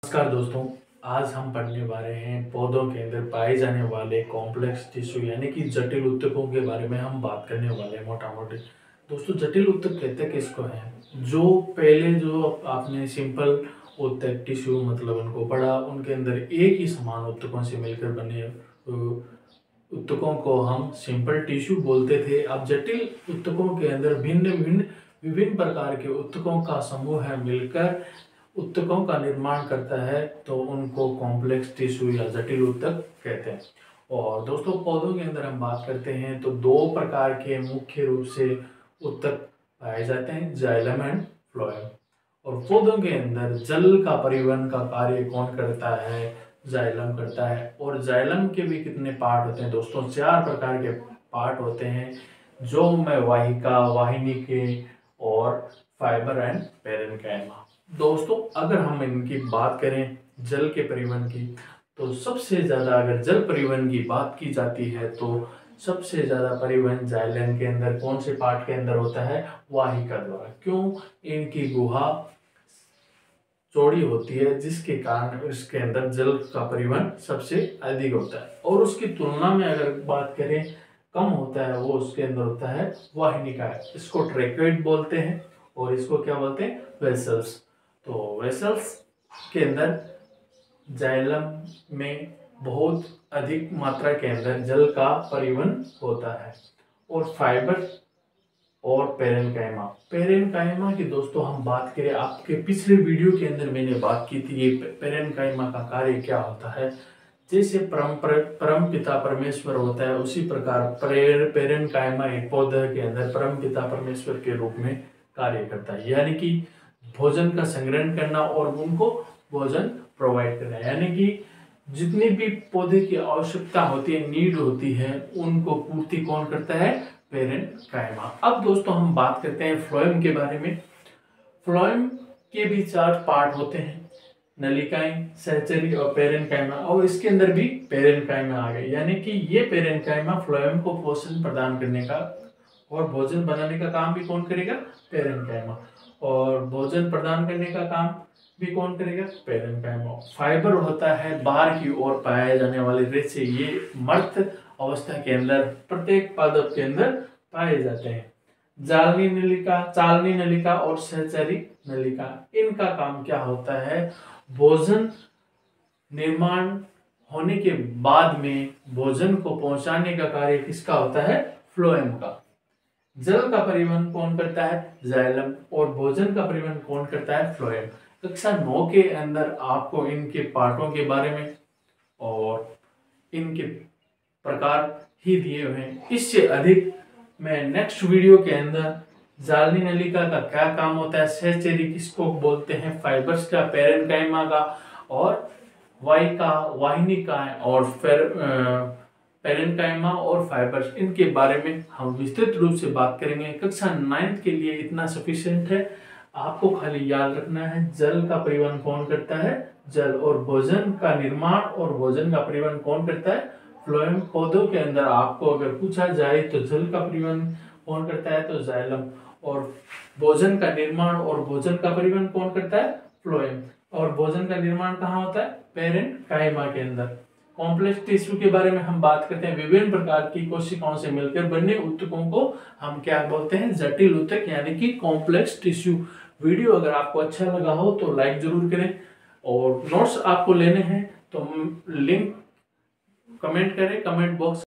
नमस्कार दोस्तों। आज हम पढ़ने वाले हैं पौधों के अंदर पाए जाने वाले कॉम्प्लेक्स टिश्यू यानी कि जटिल ऊतकों के बारे में हम बात करने वाले हैं मोटा मोटी। दोस्तों, जटिल ऊतक कहते किसको हैं? जो पहले जो आपने सिंपल ऊतक टिश्यू मतलब उनको पढ़ा, उनके अंदर एक ही समान ऊतकों से मिलकर बने ऊतकों को हम सिंपल टिश्यू बोलते थे। अब जटिल ऊतकों के अंदर भिन्न भिन्न विभिन्न प्रकार के ऊतकों का समूह है मिलकर ऊतकों का निर्माण करता है, तो उनको कॉम्प्लेक्स टिश्यू या जटिल ऊतक कहते हैं। और दोस्तों, पौधों के अंदर हम बात करते हैं तो दो प्रकार के मुख्य रूप से ऊतक पाए जाते हैं, जाइलम एंड फ्लोएम। और पौधों के अंदर जल का परिवहन का कार्य कौन करता है? जाइलम करता है। और जाइलम के भी कितने पार्ट होते हैं दोस्तों? 4 प्रकार के पार्ट होते हैं, जो में वाहिका, वाहिनी और फाइबर एंड पेरेन्काइमा। दोस्तों, अगर हम इनकी बात करें जल के परिवहन की, तो सबसे ज़्यादा अगर जल परिवहन की बात की जाती है तो सबसे ज़्यादा परिवहन जाइलम के अंदर कौन से पार्ट के अंदर होता है? वाहिका द्वारा। क्यों? इनकी गुहा चौड़ी होती है, जिसके कारण इसके अंदर जल का परिवहन सबसे अधिक होता है। और उसकी तुलना में अगर बात करें कम होता है, वो उसके अंदर होता है वाहिनिका। इसको ट्रैक्वेट बोलते हैं और इसको क्या बोलते हैं? वेसल्स। तो वेसल्स के अंदर जाइलम में बहुत अधिक मात्रा के अंदर जल का परिवहन होता है। और फाइबर और पेरेन्काइमा की दोस्तों हम बात करें, आपके पिछले वीडियो के अंदर मैंने बात की थी ये पेरेन्काइमा का कार्य क्या होता है। जैसे परम पिता परमेश्वर होता है, उसी प्रकार पेरेन्काइमा एक पौधे के अंदर परम पिता परमेश्वर के रूप में कार्य करता है, यानी कि भोजन का संग्रहण करना और उनको भोजन प्रोवाइड करना। यानी कि जितनी भी पौधे की आवश्यकता होती है, नीड होती है, उनको पूर्ति कौन करता है? पेरेन्काइमा। अब दोस्तों हम बात करते हैं फ्लोएम के बारे में। फ्लोएम के भी 4 पार्ट होते हैं, नलिकाएं, सहचरी और पेरेन्काइमा। और इसके अंदर भी पेरेन्काइमा आ गए, यानी कि ये पेरेन्काइमा फ्लोएम को पोषण प्रदान करने का और भोजन बनाने का काम भी कौन करेगा? पेरेन्काइमा। और भोजन प्रदान करने का काम भी कौन करेगा? पेरेन्काइमा। फाइबर होता है बाहर की ओर पाए जाने वाले रेशे, ये मर्द अवस्था के अंदर प्रत्येक पादप के अंदर पाए जाते हैं। चालनी नलिका और सहचरी नलिका, इनका काम क्या होता है? भोजन निर्माण होने के बाद में भोजन को पहुंचाने का कार्य किसका होता है? फ्लोएम का। जल का परिवहन कौन करता है? जाइलम। और भोजन का परिवहन कौन करता है? फ्लोएम। कक्षा 9 के अंदर आपको इनके पार्टों के बारे में और इनके प्रकार ही दिए हुए हैं। इससे अधिक मैं नेक्स्ट वीडियो के अंदर जालनी नलिका का क्या काम होता है, सहचरी किसको बोलते हैं, फाइबर्स का, पेरेन्काइमा का, और वाहिका, वाहिनिका और फिर पेरेन्काइमा और फाइबर्स, इनके बारे में हम विस्तृत रूप से बात करेंगे। कक्षा 9 के लिए इतना सफिशिएंट है। आपको खाली याद रखना है जल का परिवहन कौन करता है? जल। और भोजन का निर्माण और भोजन का परिवहन कौन करता है? फ्लोएम। पौधों के अंदर आपको अगर पूछा जाए तो जल का परिवहन कौन करता है? तो जाइलम। और भोजन का निर्माण और भोजन का परिवहन कौन करता है? फ्लोएम। और भोजन का निर्माण कहाँ होता है? पेरेन्काइमा के अंदर। कॉम्प्लेक्स टिश्यू के बारे में हम बात करते हैं, विभिन्न प्रकार की कोशिकाओं से मिलकर बने ऊतकों को हम क्या बोलते हैं? जटिल ऊतक, यानी कि कॉम्प्लेक्स टिश्यू। वीडियो अगर आपको अच्छा लगा हो तो लाइक जरूर करें, और नोट्स आपको लेने हैं तो लिंक कमेंट करें, कमेंट बॉक्स